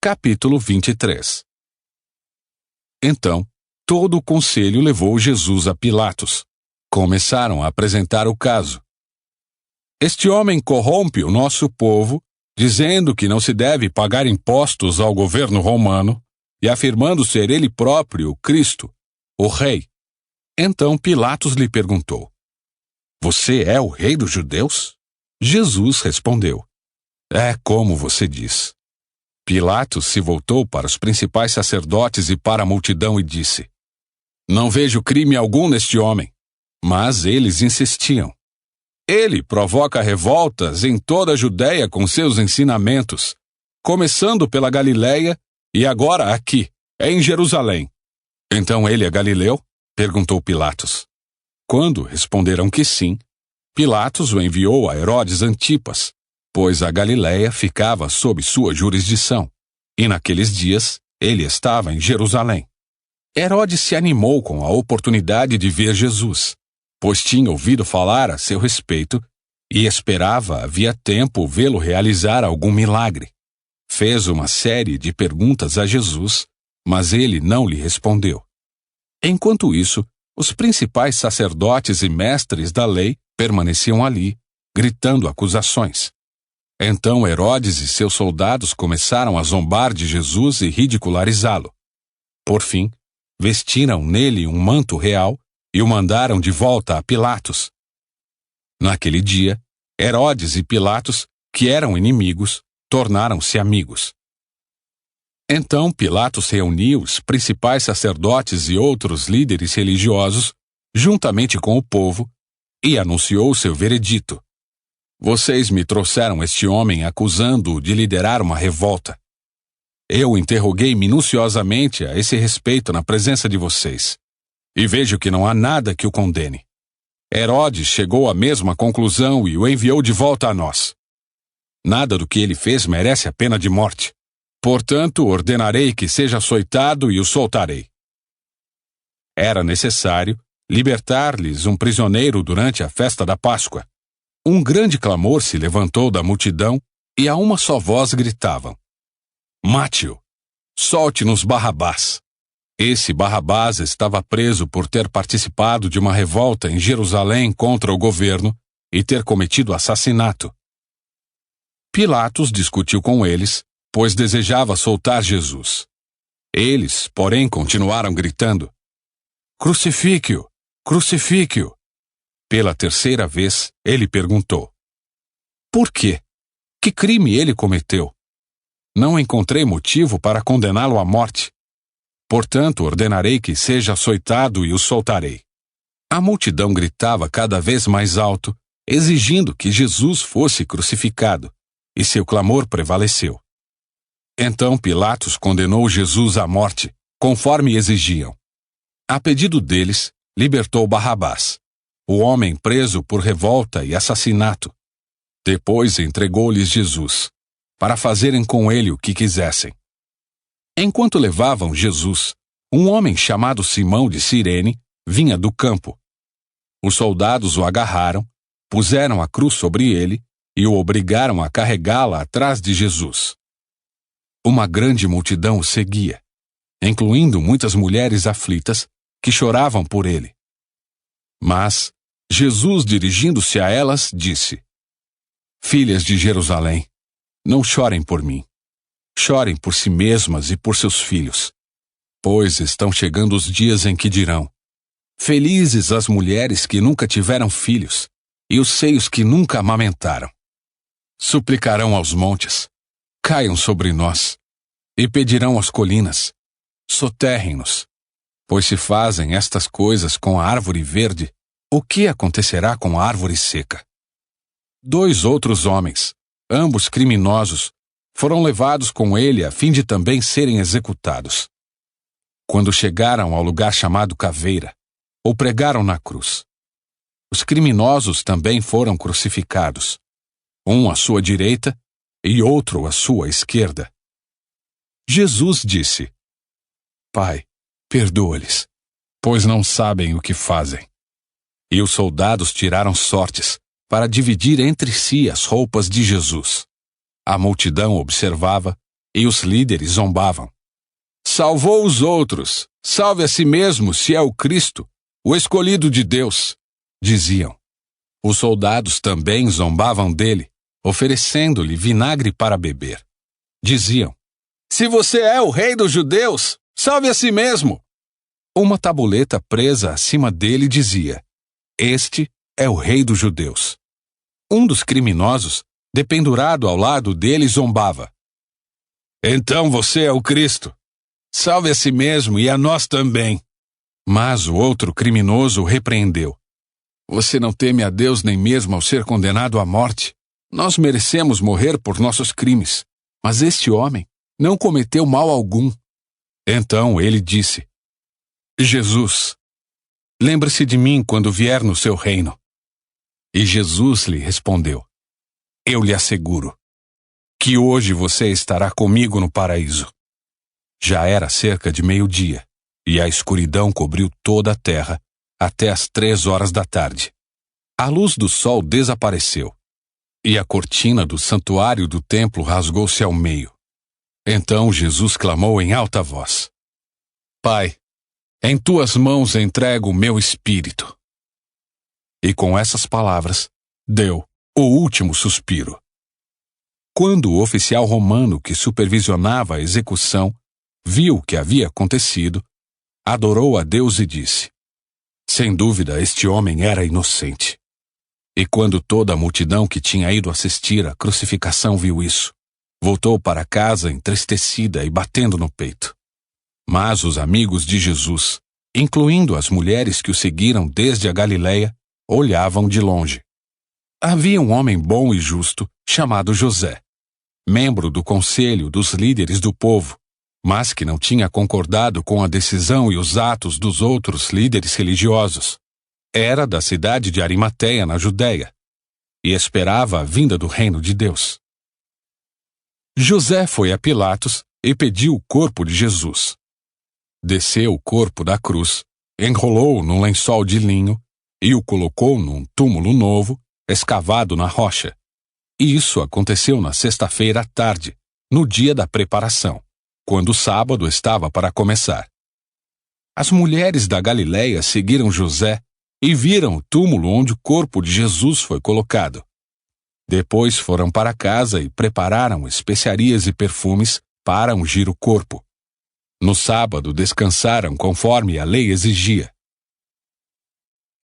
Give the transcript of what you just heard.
Capítulo 23. Então, todo o conselho levou Jesus a Pilatos. Começaram a apresentar o caso. Este homem corrompe o nosso povo, dizendo que não se deve pagar impostos ao governo romano e afirmando ser ele próprio o Cristo, o rei. Então Pilatos lhe perguntou: Você é o rei dos judeus? Jesus respondeu: É como você diz. Pilatos se voltou para os principais sacerdotes e para a multidão e disse: Não vejo crime algum neste homem. Mas eles insistiam. Ele provoca revoltas em toda a Judéia com seus ensinamentos, começando pela Galileia e agora aqui, em Jerusalém. Então ele é galileu? Perguntou Pilatos. Quando responderam que sim, Pilatos o enviou a Herodes Antipas, pois a Galileia ficava sob sua jurisdição, e naqueles dias ele estava em Jerusalém. Herodes se animou com a oportunidade de ver Jesus, pois tinha ouvido falar a seu respeito e esperava havia tempo vê-lo realizar algum milagre. Fez uma série de perguntas a Jesus, mas ele não lhe respondeu. Enquanto isso, os principais sacerdotes e mestres da lei permaneciam ali, gritando acusações. Então Herodes e seus soldados começaram a zombar de Jesus e ridicularizá-lo. Por fim, vestiram nele um manto real e o mandaram de volta a Pilatos. Naquele dia, Herodes e Pilatos, que eram inimigos, tornaram-se amigos. Então Pilatos reuniu os principais sacerdotes e outros líderes religiosos, juntamente com o povo, e anunciou seu veredito. Vocês me trouxeram este homem acusando-o de liderar uma revolta. Eu interroguei minuciosamente a esse respeito na presença de vocês, e vejo que não há nada que o condene. Herodes chegou à mesma conclusão e o enviou de volta a nós. Nada do que ele fez merece a pena de morte. Portanto, ordenarei que seja açoitado e o soltarei. Era necessário libertar-lhes um prisioneiro durante a festa da Páscoa. Um grande clamor se levantou da multidão e a uma só voz gritavam: Mate-o! Solte-nos Barrabás! Esse Barrabás estava preso por ter participado de uma revolta em Jerusalém contra o governo e ter cometido assassinato. Pilatos discutiu com eles, pois desejava soltar Jesus. Eles, porém, continuaram gritando: Crucifique-o! Crucifique-o! Pela terceira vez, ele perguntou: Por quê? Que crime ele cometeu? Não encontrei motivo para condená-lo à morte. Portanto, ordenarei que seja açoitado e o soltarei. A multidão gritava cada vez mais alto, exigindo que Jesus fosse crucificado, e seu clamor prevaleceu. Então Pilatos condenou Jesus à morte, conforme exigiam. A pedido deles, libertou Barrabás, o homem preso por revolta e assassinato. Depois entregou-lhes Jesus, para fazerem com ele o que quisessem. Enquanto levavam Jesus, um homem chamado Simão de Cirene vinha do campo. Os soldados o agarraram, puseram a cruz sobre ele e o obrigaram a carregá-la atrás de Jesus. Uma grande multidão o seguia, incluindo muitas mulheres aflitas que choravam por ele. Mas Jesus, dirigindo-se a elas, disse: Filhas de Jerusalém, não chorem por mim. Chorem por si mesmas e por seus filhos, pois estão chegando os dias em que dirão: Felizes as mulheres que nunca tiveram filhos e os seios que nunca amamentaram. Suplicarão aos montes: Caiam sobre nós, e pedirão às colinas: Soterrem-nos. Pois se fazem estas coisas com a árvore verde, o que acontecerá com a árvore seca? 2 outros homens, ambos criminosos, foram levados com ele a fim de também serem executados. Quando chegaram ao lugar chamado Caveira, o pregaram na cruz. Os criminosos também foram crucificados, um à sua direita e outro à sua esquerda. Jesus disse: Pai, perdoa-lhes, pois não sabem o que fazem. E os soldados tiraram sortes para dividir entre si as roupas de Jesus. A multidão observava, E os líderes zombavam. Salvou os outros, salve a si mesmo se é o Cristo, o escolhido de Deus, diziam. Os soldados também zombavam dele, oferecendo-lhe vinagre para beber. Diziam, se você é o rei dos judeus, salve a si mesmo. Uma tabuleta presa acima dele dizia, este é o rei dos judeus. Um dos criminosos, dependurado ao lado dele, zombava. Então você é o Cristo. Salve a si mesmo e a nós também. Mas o outro criminoso o repreendeu. Você não teme a Deus nem mesmo ao ser condenado à morte? Nós merecemos morrer por nossos crimes, mas este homem não cometeu mal algum. Então ele disse, Jesus, lembre-se de mim quando vier no seu reino. E Jesus lhe respondeu, eu lhe asseguro que hoje você estará comigo no paraíso. Já era cerca de meio-dia, e a escuridão cobriu toda a terra até as 3 horas da tarde. A luz do sol desapareceu, e a cortina do santuário do templo rasgou-se ao meio. Então Jesus clamou em alta voz, Pai, em tuas mãos entrego o meu espírito. E com essas palavras, deu o último suspiro. Quando o oficial romano que supervisionava a execução viu o que havia acontecido, adorou a Deus e disse, sem dúvida este homem era inocente. E quando toda a multidão que tinha ido assistir à crucificação viu isso, voltou para casa entristecida e batendo no peito. Mas os amigos de Jesus, incluindo as mulheres que o seguiram desde a Galileia, olhavam de longe. Havia um homem bom e justo, chamado José, membro do conselho dos líderes do povo, mas que não tinha concordado com a decisão e os atos dos outros líderes religiosos. Era da cidade de Arimateia, na Judéia, e esperava a vinda do reino de Deus. José foi a Pilatos e pediu o corpo de Jesus. Desceu o corpo da cruz, enrolou-o num lençol de linho e o colocou num túmulo novo, escavado na rocha. E isso aconteceu na sexta-feira à tarde, no dia da preparação, quando o sábado estava para começar. As mulheres da Galileia seguiram José e viram o túmulo onde o corpo de Jesus foi colocado. Depois foram para casa e prepararam especiarias e perfumes para ungir o corpo. No sábado descansaram conforme a lei exigia.